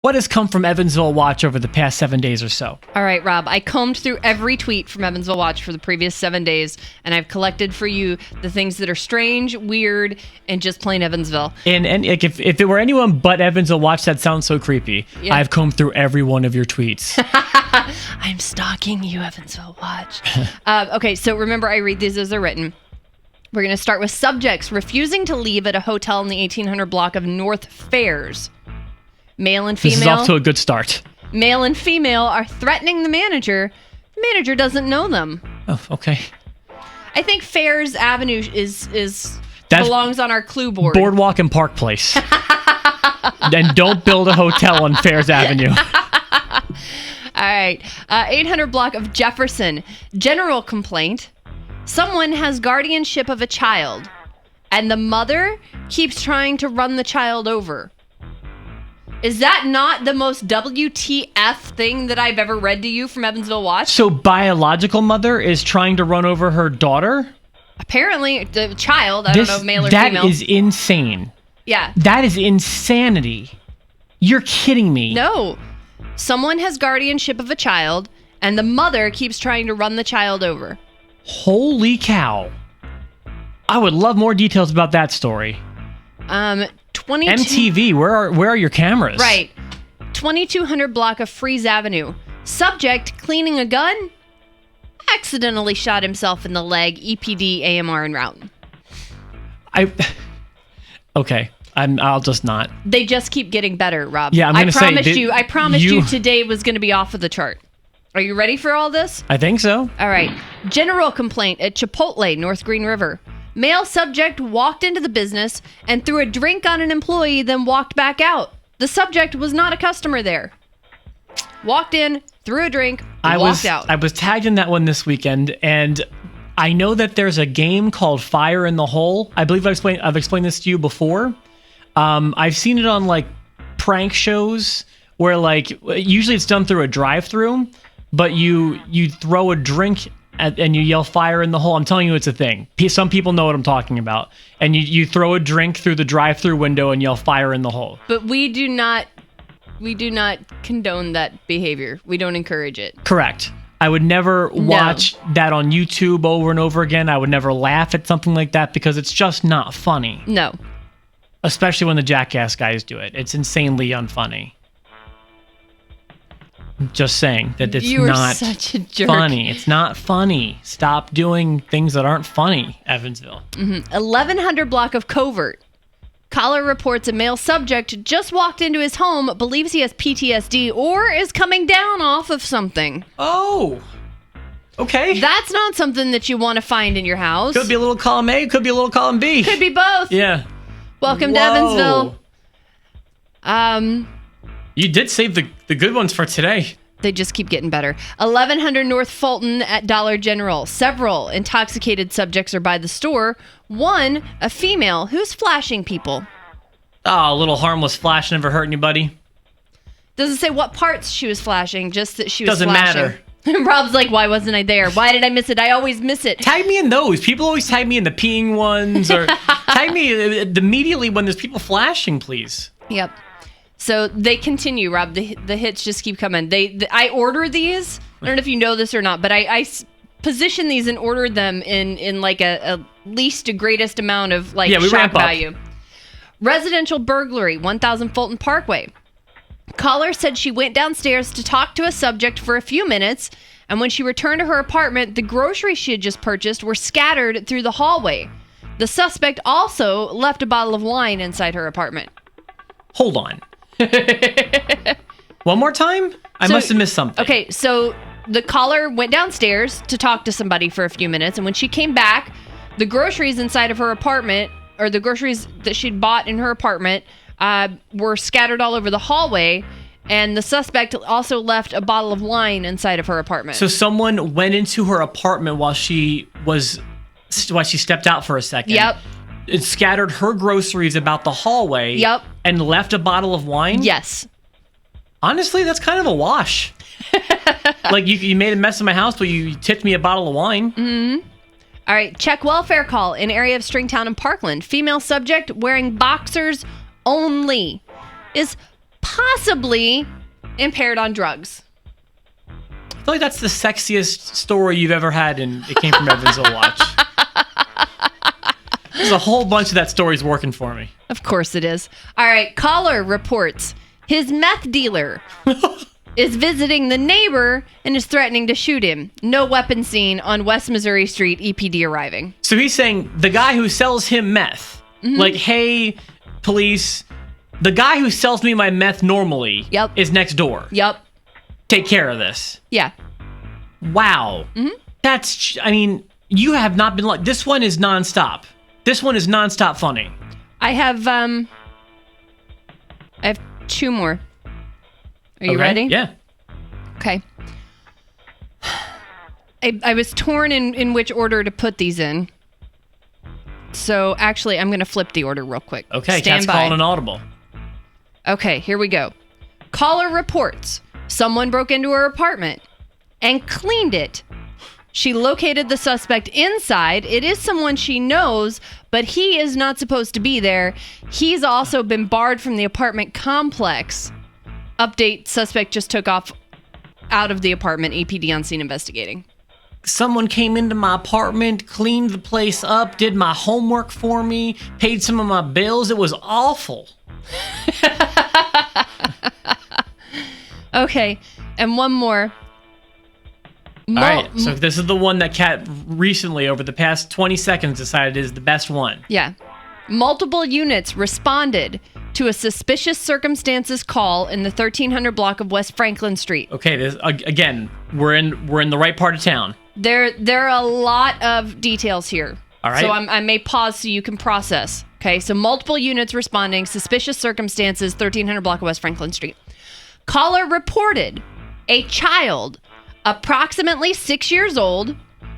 What has come from Evansville Watch over the past 7 days or so? All right, Rob, I combed through every tweet from Evansville Watch for the previous 7 days, and I've collected for you the things that are strange, weird, and just plain Evansville. And like if it were anyone but Evansville Watch, that sounds so creepy. Yeah. I've combed through every one of your tweets. I'm stalking you, Evansville Watch. Okay, so remember, I read these as they're written. We're going to start with subjects refusing to leave at a hotel in the 1800 block of North Fairs. Male and female. This is off to a good start. Male and female are threatening the manager. The manager doesn't know them. Oh, okay. I think Fairs Avenue belongs on our clue board. Boardwalk and Park Place. Then don't build a hotel on Fairs Avenue. All right. 800 block of Jefferson. General complaint. Someone has guardianship of a child, and the mother keeps trying to run the child over. Is that not the most WTF thing that I've ever read to you from Evansville Watch? So biological mother is trying to run over her daughter? Apparently, the child, I don't know, male or female. That is insane. Yeah. That is insanity. You're kidding me. No. Someone has guardianship of a child, and the mother keeps trying to run the child over. Holy cow. I would love more details about that story. 22 MTV, where are your cameras? Right. 2200 block of Freeze Avenue. Subject cleaning a gun, accidentally shot himself in the leg. EPD AMR en route. Okay. I'll just not. They just keep getting better, Rob. Yeah, I promised you today was going to be off of the chart. Are you ready for all this? I think so. All right. General complaint at Chipotle, North Green River. Male subject walked into the business and threw a drink on an employee, then walked back out. The subject was not a customer there. Walked in, threw a drink, walked out. I was tagged in that one this weekend, and I know that there's a game called Fire in the Hole. I believe I've explained this to you before. I've seen it on like prank shows where like usually it's done through a drive-through, but you throw a drink and you yell fire in the hole. I'm telling you, it's a thing. Some people know what I'm talking about. And you throw a drink through the drive-through window and yell fire in the hole. But we do not condone that behavior. We don't encourage it. Correct. I would never watch that on YouTube over and over again. I would never laugh at something like that because it's just not funny. No. Especially when the Jackass guys do it. It's insanely unfunny. Just saying that it's not such a jerk. Funny. It's not funny. Stop doing things that aren't funny, Evansville. 1100 block of Covert. Caller reports a male subject just walked into his home, believes he has PTSD or is coming down off of something. Oh, okay. That's not something that you want to find in your house. Could be a little column A, could be a little column B. Could be both. Yeah. Welcome to Evansville. You did save the good ones for today. They just keep getting better. 1100 North Fulton at Dollar General. Several intoxicated subjects are by the store. One, a female who's flashing people. Oh, a little harmless flash never hurt anybody. Doesn't say what parts she was flashing, just that she was flashing. Doesn't matter. Rob's like, why wasn't I there? Why did I miss it? I always miss it. Tag me in those. People always tag me in the peeing ones, or tag me immediately when there's people flashing, please. Yep. So they continue, Rob. The hits just keep coming. I order these. I don't know if you know this or not, but I position these and order them in like a least to greatest amount of like shock value. Residential burglary, 1000 Fulton Parkway. Caller said she went downstairs to talk to a subject for a few minutes, and when she returned to her apartment, the groceries she had just purchased were scattered through the hallway. The suspect also left a bottle of wine inside her apartment. Hold on. One more time? I must have missed something. Okay, so the caller went downstairs to talk to somebody for a few minutes, and when she came back, the groceries inside of her apartment, or the groceries that she'd bought in her apartment, were scattered all over the hallway, and the suspect also left a bottle of wine inside of her apartment. So someone went into her apartment while she stepped out for a second. Yep. It scattered her groceries about the hallway. Yep. And left a bottle of wine? Yes. Honestly, that's kind of a wash. Like, you made a mess in my house, but you tipped me a bottle of wine. Mm-hmm. All right, check welfare call in area of Stringtown and Parkland. Female subject wearing boxers only. Is possibly impaired on drugs. I feel like that's the sexiest story you've ever had, and it came from Evansville Watch. There's a whole bunch of that stories working for me. Of course it is. All right, caller reports his meth dealer is visiting the neighbor and is threatening to shoot him. No weapon seen on West Missouri Street, EPD arriving. So he's saying the guy who sells him meth, like, hey, police, the guy who sells me my meth normally is next door. Yep. Take care of this. Yeah. Wow. That's, I mean, you have not been like, this one is nonstop. This one is nonstop funny. I have 2 more. Are you ready? Yeah. Okay. I was torn in which order to put these in. So actually, I'm going to flip the order real quick. Okay, Stand Cat's by. calling an audible. Okay, here we go. Caller reports someone broke into her apartment and cleaned it. She located the suspect inside. It is someone she knows, but he is not supposed to be there. He's also been barred from the apartment complex. Update, suspect just took off out of the apartment. EPD on scene investigating. Someone came into my apartment, cleaned the place up, did my homework for me, paid some of my bills. It was awful. Okay, and one more. All right, so this is the one that Kat recently, over the past 20 seconds, decided is the best one. Yeah. Multiple units responded to a suspicious circumstances call in the 1300 block of West Franklin Street. Okay, this, again, we're in the right part of town. There are a lot of details here. All right. So I may pause so you can process. Okay, so multiple units responding, suspicious circumstances, 1300 block of West Franklin Street. Caller reported a child, approximately 6 years old,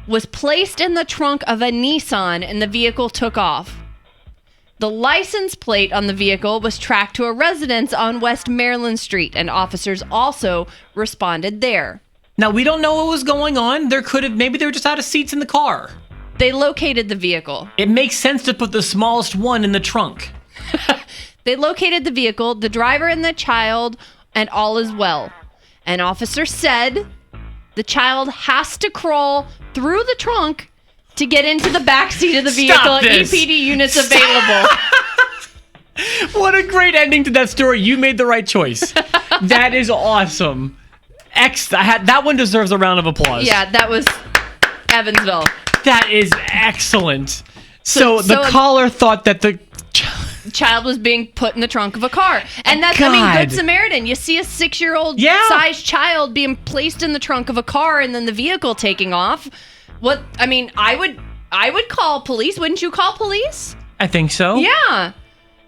was placed in the trunk of a Nissan and the vehicle took off. The license plate on the vehicle was tracked to a residence on West Maryland Street, and officers also responded there. Now, we don't know what was going on. Maybe they were just out of seats in the car. They located the vehicle. It makes sense to put the smallest one in the trunk. They located the vehicle, the driver and the child, and all is well. An officer said the child has to crawl through the trunk to get into the back seat of the vehicle. Stop this. EPD units available. What a great ending to that story. You made the right choice. That is awesome. That one deserves a round of applause. Yeah, that was Evansville. That is excellent. So the caller thought that the child was being put in the trunk of a car. And that's, Good Samaritan. You see a 6-year-old sized child being placed in the trunk of a car and then the vehicle taking off. I would call police. Wouldn't you call police? I think so. Yeah.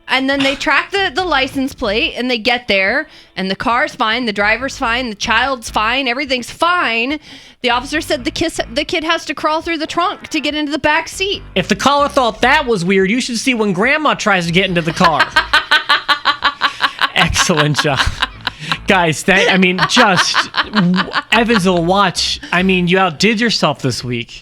And then they track the license plate and they get there and the car's fine, the driver's fine, the child's fine, everything's fine. The officer said the kid has to crawl through the trunk to get into the back seat. If the caller thought that was weird, you should see when grandma tries to get into the car. Excellent job. Guys, Evansville Watch, you outdid yourself this week.